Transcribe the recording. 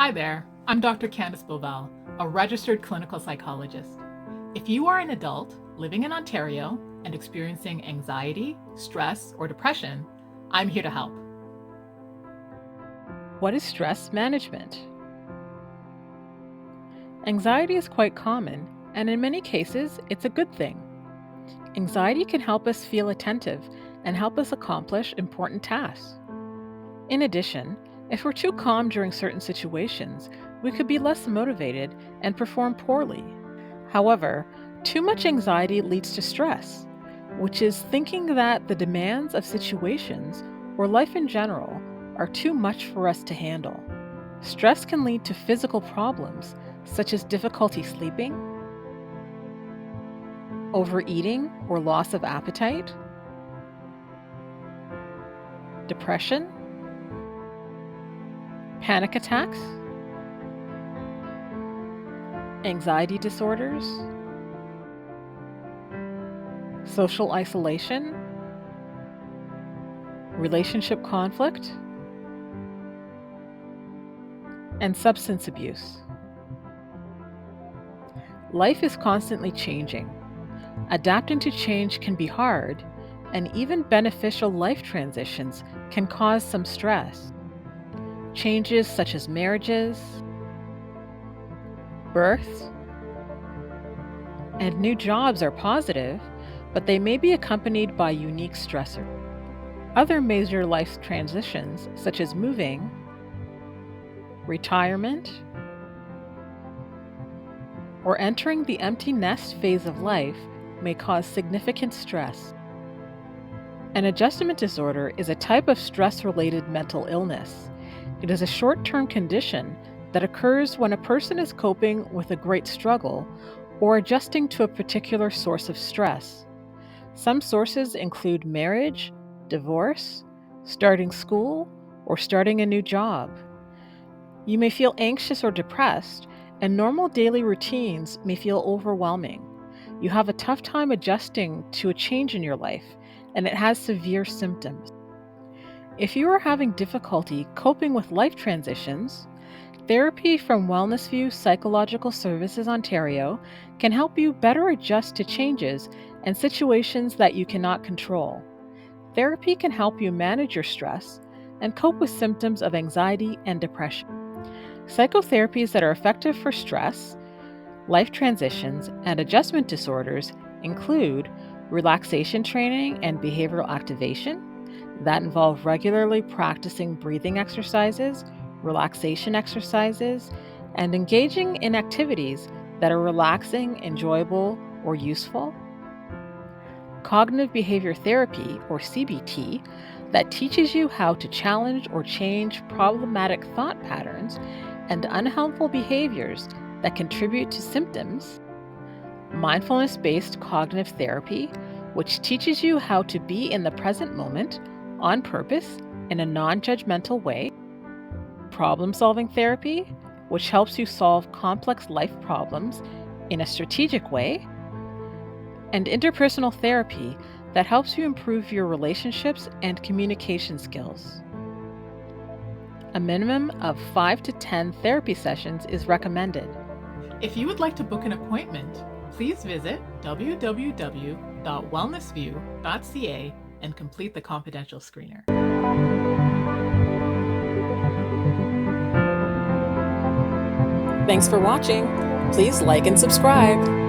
Hi there, I'm Dr. Candice Bovell, a registered clinical psychologist. If you are an adult living in Ontario and experiencing anxiety, stress, or depression, I'm here to help. What is stress management? Anxiety is quite common, and in many cases, it's a good thing. Anxiety can help us feel attentive and help us accomplish important tasks. In addition, if we're too calm during certain situations, we could be less motivated and perform poorly. However, too much anxiety leads to stress, which is thinking that the demands of situations or life in general are too much for us to handle. Stress can lead to physical problems such as difficulty sleeping, overeating or loss of appetite, depression, panic attacks, anxiety disorders, social isolation, relationship conflict, and substance abuse. Life is constantly changing. Adapting to change can be hard, and even beneficial life transitions can cause some stress. Changes such as marriages, births, and new jobs are positive, but they may be accompanied by unique stressors. Other major life transitions, such as moving, retirement, or entering the empty nest phase of life, may cause significant stress. An adjustment disorder is a type of stress-related mental illness. It is a short-term condition that occurs when a person is coping with a great struggle or adjusting to a particular source of stress. Some sources include marriage, divorce, starting school, or starting a new job. You may feel anxious or depressed, and normal daily routines may feel overwhelming. You have a tough time adjusting to a change in your life, and it has severe symptoms. If you are having difficulty coping with life transitions, therapy from Wellness View Psychological Services Ontario can help you better adjust to changes and situations that you cannot control. Therapy can help you manage your stress and cope with symptoms of anxiety and depression. Psychotherapies that are effective for stress, life transitions, and adjustment disorders include relaxation training and behavioral activation that involve regularly practicing breathing exercises, relaxation exercises, and engaging in activities that are relaxing, enjoyable, or useful. Cognitive behavior therapy, or CBT, that teaches you how to challenge or change problematic thought patterns and unhelpful behaviors that contribute to symptoms. Mindfulness-based cognitive therapy, which teaches you how to be in the present moment on purpose in a non-judgmental way. Problem-solving therapy, which helps you solve complex life problems in a strategic way. And interpersonal therapy that helps you improve your relationships and communication skills. A minimum of 5 to 10 therapy sessions is recommended. If you would like to book an appointment, please visit www.wellnessview.ca and complete the confidential screener. Thanks for watching. Please like and subscribe.